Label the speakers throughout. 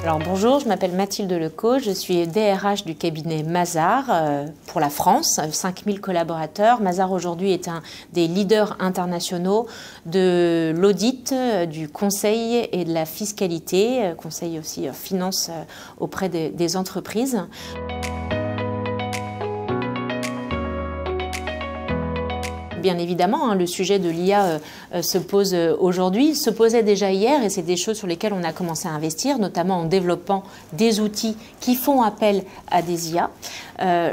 Speaker 1: Alors bonjour, je m'appelle Mathilde Lecaux, je suis DRH du cabinet Mazars pour la France, 5000 collaborateurs. Mazars aujourd'hui est un des leaders internationaux de l'audit, du conseil et de la fiscalité, conseil aussi finance auprès des entreprises. Bien évidemment, le sujet de l'IA se pose aujourd'hui, se posait déjà hier et c'est des choses sur lesquelles on a commencé à investir, notamment en développant des outils qui font appel à des IA.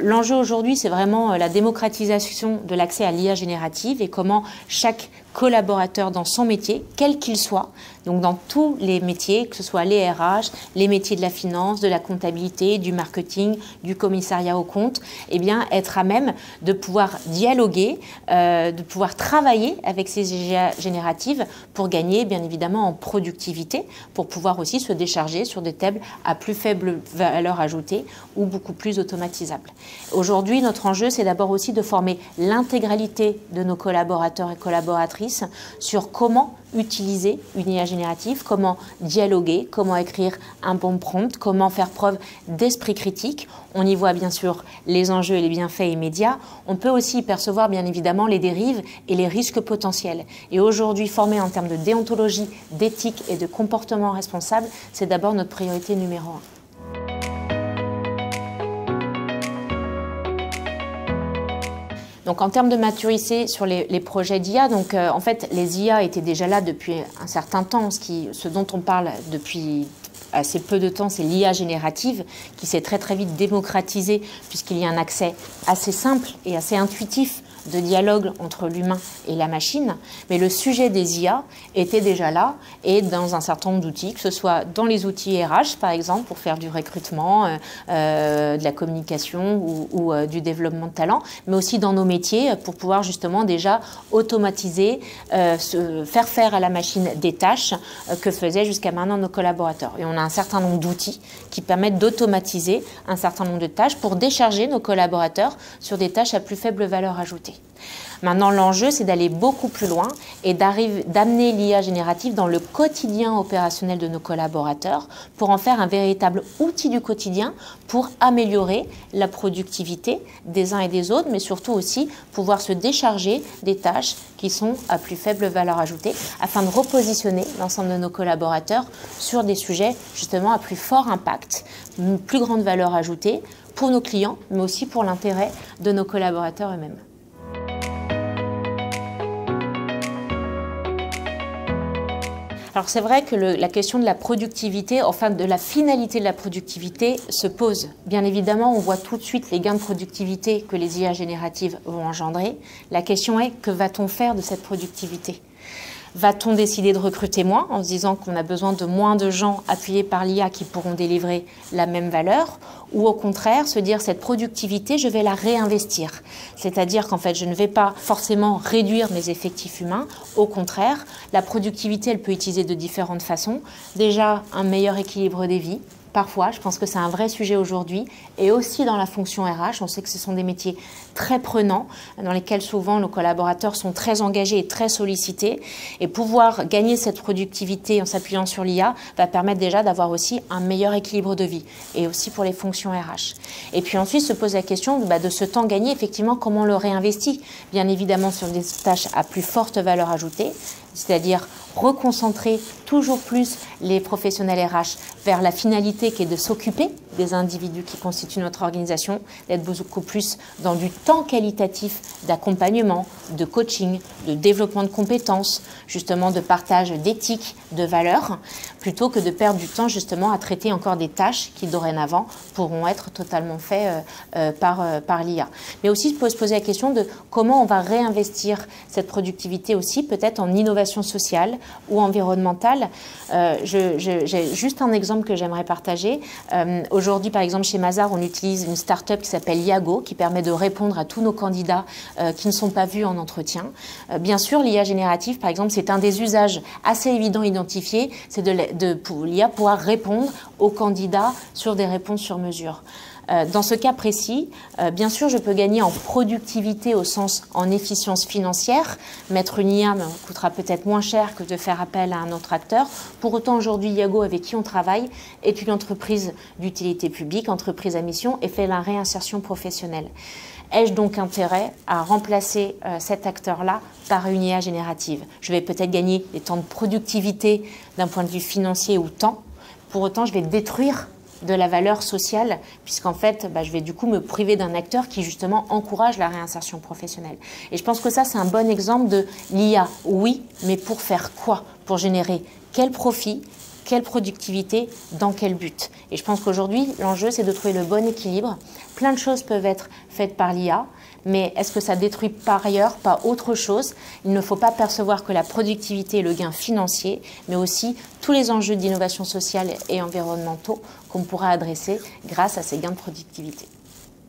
Speaker 1: L'enjeu aujourd'hui, c'est vraiment la démocratisation de l'accès à l'IA générative et comment chaque collaborateur dans son métier, quel qu'il soit, donc dans tous les métiers, que ce soit les RH, les métiers de la finance, de la comptabilité, du marketing, du commissariat aux comptes, eh bien, être à même de pouvoir dialoguer, de pouvoir travailler avec ces IA génératives pour gagner, bien évidemment, en productivité, pour pouvoir aussi se décharger sur des tables à plus faible valeur ajoutée ou beaucoup plus automatisables. Aujourd'hui, notre enjeu, c'est d'abord aussi de former l'intégralité de nos collaborateurs et collaboratrices sur comment utiliser une IA générative, comment dialoguer, comment écrire un bon prompt, comment faire preuve d'esprit critique. On y voit bien sûr les enjeux et les bienfaits immédiats. On peut aussi y percevoir bien évidemment les dérives et les risques potentiels. Et aujourd'hui, former en termes de déontologie, d'éthique et de comportement responsable, c'est d'abord notre priorité numéro 1. Donc en termes de maturité sur les projets d'IA, en fait les IA étaient déjà là depuis un certain temps. Ce dont on parle depuis assez peu de temps, c'est l'IA générative qui s'est très vite démocratisée puisqu'il y a un accès assez simple et assez intuitif de dialogue entre l'humain et la machine. Mais le sujet des IA était déjà là et dans un certain nombre d'outils, que ce soit dans les outils RH par exemple pour faire du recrutement, de la communication ou du développement de talent, mais aussi dans nos métiers pour pouvoir justement déjà automatiser, faire faire à la machine des tâches que faisaient jusqu'à maintenant nos collaborateurs. Et on a un certain nombre d'outils qui permettent d'automatiser un certain nombre de tâches pour décharger nos collaborateurs sur des tâches à plus faible valeur ajoutée. Maintenant, l'enjeu, c'est d'aller beaucoup plus loin et d'amener l'IA générative dans le quotidien opérationnel de nos collaborateurs pour en faire un véritable outil du quotidien pour améliorer la productivité des uns et des autres, mais surtout aussi pouvoir se décharger des tâches qui sont à plus faible valeur ajoutée afin de repositionner l'ensemble de nos collaborateurs sur des sujets justement à plus fort impact, une plus grande valeur ajoutée pour nos clients, mais aussi pour l'intérêt de nos collaborateurs eux-mêmes. Alors c'est vrai que la question de la productivité, enfin de la finalité de la productivité se pose. Bien évidemment, on voit tout de suite les gains de productivité que les IA génératives vont engendrer. La question est, que va-t-on faire de cette productivité ? Va-t-on décider de recruter moins en se disant qu'on a besoin de moins de gens appuyés par l'IA qui pourront délivrer la même valeur? Ou au contraire, se dire cette productivité, je vais la réinvestir. C'est-à-dire qu'en fait, je ne vais pas forcément réduire mes effectifs humains. Au contraire, la productivité, elle peut utiliser de différentes façons. Déjà, un meilleur équilibre des vies. Parfois, je pense que c'est un vrai sujet aujourd'hui et aussi dans la fonction RH. On sait que ce sont des métiers très prenants dans lesquels souvent nos collaborateurs sont très engagés et très sollicités. Et pouvoir gagner cette productivité en s'appuyant sur l'IA va permettre déjà d'avoir aussi un meilleur équilibre de vie et aussi pour les fonctions RH. Et puis ensuite se pose la question de ce temps gagné, effectivement, comment on le réinvestit. Bien évidemment sur des tâches à plus forte valeur ajoutée, c'est-à-dire reconcentrer toujours plus les professionnels RH vers la finalité qui est de s'occuper des individus qui constituent notre organisation, d'être beaucoup plus dans du temps qualitatif d'accompagnement, de coaching, de développement de compétences, justement de partage d'éthique, de valeurs, plutôt que de perdre du temps justement à traiter encore des tâches qui dorénavant pourront être totalement faites par l'IA. Mais aussi se poser la question de comment on va réinvestir cette productivité aussi, peut-être en innovation sociale ou environnementale. J'ai juste un exemple que j'aimerais partager. Aujourd'hui, par exemple, chez Mazars, on utilise une start-up qui s'appelle Yago, qui permet de répondre à tous nos candidats qui ne sont pas vus en entretien. Bien sûr, l'IA générative, par exemple, c'est un des usages assez évidents identifiés, c'est pour l'IA pouvoir répondre aux candidats sur des réponses sur mesure. Dans ce cas précis, bien sûr, je peux gagner en productivité au sens en efficience financière. Mettre une IA me coûtera peut-être moins cher que de faire appel à un autre acteur. Pour autant, aujourd'hui, Yago, avec qui on travaille, est une entreprise d'utilité publique, entreprise à mission, et fait la réinsertion professionnelle. Ai-je donc intérêt à remplacer cet acteur-là par une IA générative? Je vais peut-être gagner des temps de productivité d'un point de vue financier ou temps. Pour autant, je vais détruire de la valeur sociale, puisqu'en fait, je vais du coup me priver d'un acteur qui justement encourage la réinsertion professionnelle. Et je pense que ça, c'est un bon exemple de l'IA. Oui, mais pour faire quoi? Pour générer quel profit? Quelle productivité, dans quel but? Et je pense qu'aujourd'hui, l'enjeu, c'est de trouver le bon équilibre. Plein de choses peuvent être faites par l'IA, mais est-ce que ça détruit par ailleurs pas autre chose? Il ne faut pas percevoir que la productivité et le gain financier, mais aussi tous les enjeux d'innovation sociale et environnementaux qu'on pourra adresser grâce à ces gains de productivité.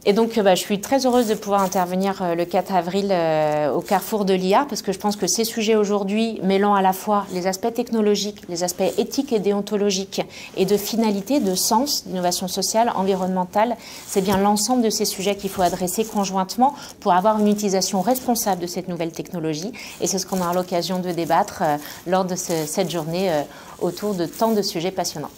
Speaker 1: Et donc, je suis très heureuse de pouvoir intervenir le 4 avril au carrefour de l'IA, parce que je pense que ces sujets aujourd'hui, mêlant à la fois les aspects technologiques, les aspects éthiques et déontologiques, et de finalité, de sens, d'innovation sociale, environnementale, c'est bien l'ensemble de ces sujets qu'il faut adresser conjointement pour avoir une utilisation responsable de cette nouvelle technologie. Et c'est ce qu'on aura l'occasion de débattre lors de cette journée autour de tant de sujets passionnants.